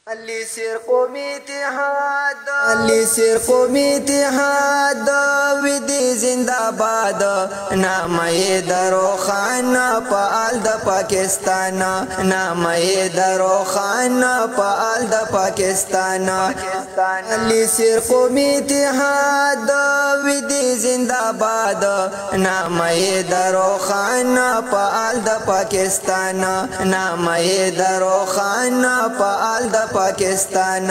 अली सिर कौमी इतिहाद विधि जिंदाबाद नामये दरो खान पाल द पाकिस्तान नामये दरो खान पाल द पाकिस्तान अली सिर कौमी इतिहाद विधि जिंदाबाद नामये दरो खान पाल द पाकिस्तान नामये दरो खान पाल द पाकिस्तान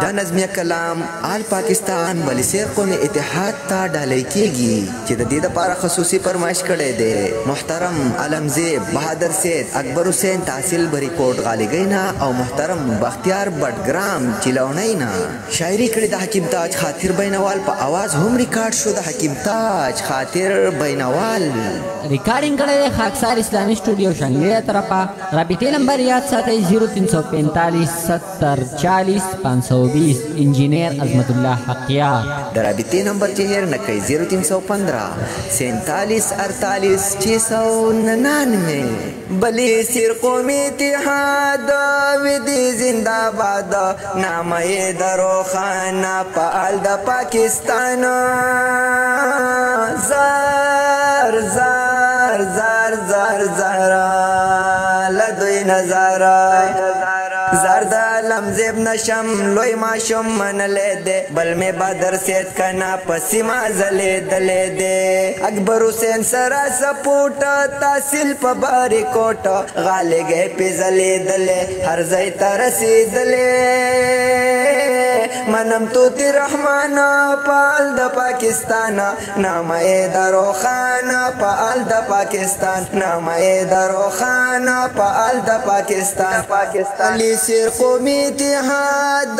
دا نظمیه کلام آل پاکستان ولی سیر قومی اتحاد تا ډالۍ کیږي چې د دې لپاره خصوصي فرمایش کړی دی محترم علمزیب بهادر سید اکبر حسین تحصیل بری کوټ غالیګینا او محترم بختیار بټګرام چلونینا شاعری کړي د حکیم تاج خاطر بینوال په आवाज هم ریکارډ شو د حکیم تاج خاطر بینوال ریکارډینګ کړي خاکسار اسلامي سټوډیو شنګلیا طرفه رابطه نمبر یاد ساتئ 0345 70 40 520 इंजीनियर अजमत उल्लाह हकियार दराबिती नंबर चेहर नकई 0315 47 48 699 बली सिर कौमी इतिहाद विधि जिंदाबाद नामये दरो खान पाल द पाकिस्तान जार जार जार जार जार लदोई नजारा ज़रदा लमज़ेब नशम लोई माशुम मन ले दे बल में बदर सेत कना पसीमा जले दले दे अकबर हुसैन सरा सपूट तासिल पबारी कोट गाले गए पिजले दले हर जई तरसी दले मनम तूती रहमान पाल द पाकिस्तान नामये दरो खान पाल द पाकिस्तान नामये दरो खान पाल द पाकिस्तान सिर कौमी इतिहाद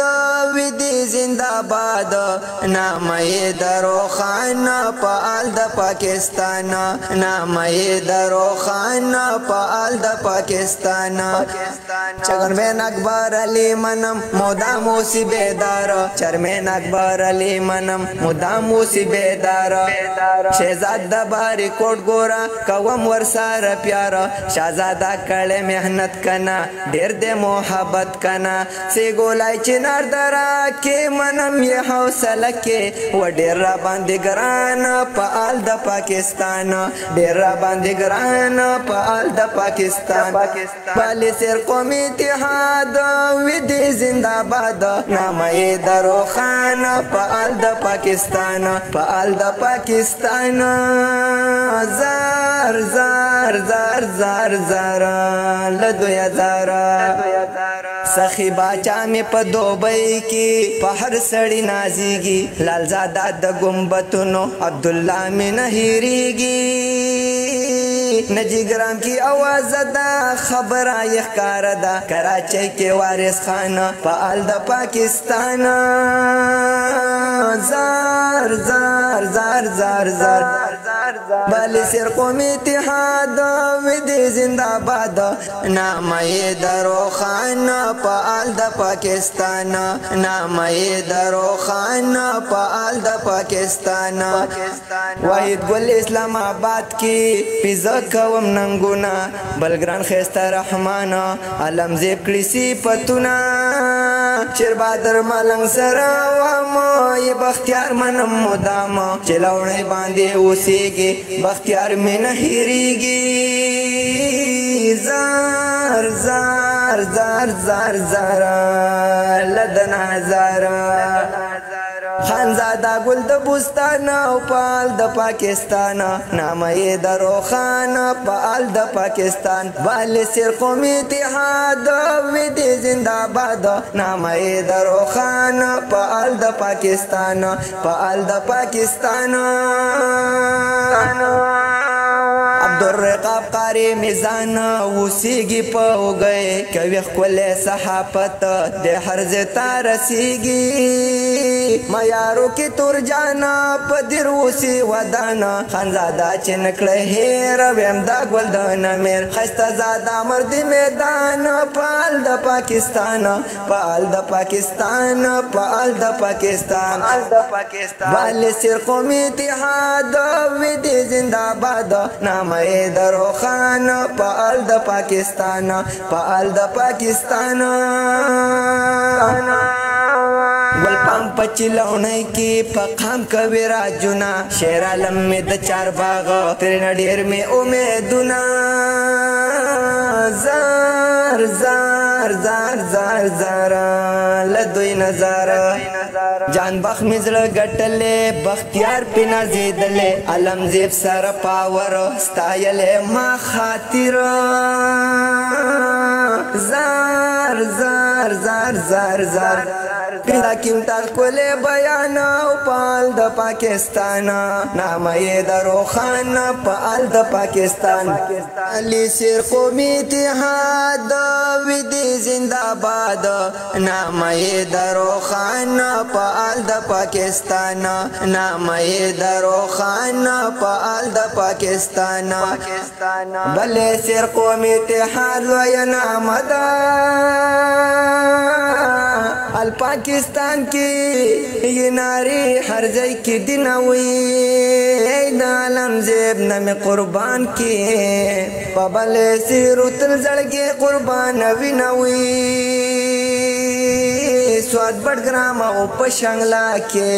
विधि जिंदाबाद नामये दरो खान पाल द पाकिस्तान नामये दरो खान पाल द पाकिस्तान चेयरमैन अकबर अली मनम मुदामोसी बेदार चेयरमैन अकबर अली मनम मुदामोसी बेदार शहजादा बारी कोट गोरा कवम वरसार प्यारा शहजादा कड़े मेहनत कना ढेर दे मोहब्बत कना से गोलाई चिनार दरा के मनम ये हौसला के वो डेरा बांधे गरान पाल द पाकिस्तान डेरा बांधे गरान पाल द पाकिस्तान बाली सिर कौमी इतिहाद विधि जिंदाबाद नामये दरो खान पाल द पाकिस्तान जार जार जार जार जार लदोया जारा सखी बाचा में प दुबई की पहर सड़ी नाजीगी लालजादा द गुम्बतनो अब्दुल्ला में नहीरीगी नजीग्राम की आवाज दा खबर यखकार दा कराची के वारिस खान पाल द पाकिस्तान जार जार जार जार जार बाली सिर कौमी इतिहाद विधि जिंदाबाद नामये दरो खान पाल द पाकिस्तान नामये दरो खान पाल द पाकिस्तान वाहिद गुल इस्लामाबाद की पिज़्ज़ा कवम नंगुना बलग्रान खेस्ता रहमान अलमज़ेब क्लिसी पतुना शेरबादर मलंग सरावाम ये बख्तियार मनम मुदाम चलौने बांधे उसीगे बख्तियार में नहीरीगी जार जार जार जार जार लदना जारा खानजादा गुल द बुस्तान पाल द पाकिस्तान नामये दरो खान पाल द पाकिस्तान वाले सिर कौमी इतिहाद विधि जिंदाबाद नामये दरो खान पाल द पाकिस्तान अब्दुर्रकाब कारी मिजान उसीगी पो गए कवि खुले सहाफत दे हर जेता रसीगी मयारो की तुर जाना पदिर उसी वदाना खानजादा चिनकड़े हेर वेमदा गुलदन मेर खस्ता जादा मर्दी मैदान पाल द पाकिस्तान वाले सिर कौमी इतिहाद विधि जिंदाबाद नामये दरो खान पाल द पाकिस्तान پچلونه کی پقام کوي راجونا شیر عالم می د چار باغ تر ډیر می امیدونه زار زار زار زار زار لدوی نظر جان بخ مزړه ګټلې بختیار پنا زیدلې علم زیب سره پاور ستایلې ما خاطر زار زار زار زار زار پیدا کیم تر کوله بیان او پال د پاکستان نامه درو خان پال د پاکستان علی سر قومي اتحاد ودی زنده‌باد نامه درو خان پال د پاکستان نامه درو خان پال د پاکستان بل سر قومي اتحاد وای نامه دا ال پاکستان کی یہ ناری ہر جای کی دنوی عالم زیب نم قربان کی پبل سیرو تل زړګي قربان وینوي سواد بډګرام او پښنګلا کې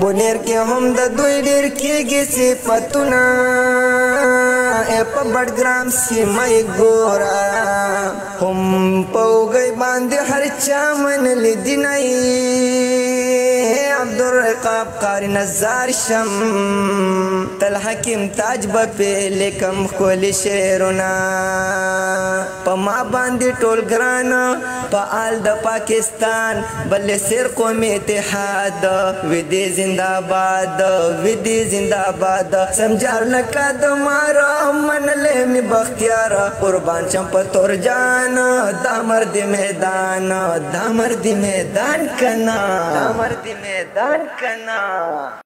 بونیر کې هم د دوی ډیر کېږي صفاتونه په بډګرام سیمه ګورا هم پوګي باندې هر چا من لیدنای عبدالرقاب قاری نزار شم تل حکیم تاج بپی لکم خولی شیرونا پا ما باندی ټول گران پا آل دا پاکستان بل سر قومی اتحاد ویدی زندہ باد ویدی زندہ باد سمجھار لکا دمارا من لے می بختیار قربان چم پا تور جان دا مرد میدان دا مرد میدان کنا دا مرد میدان کنا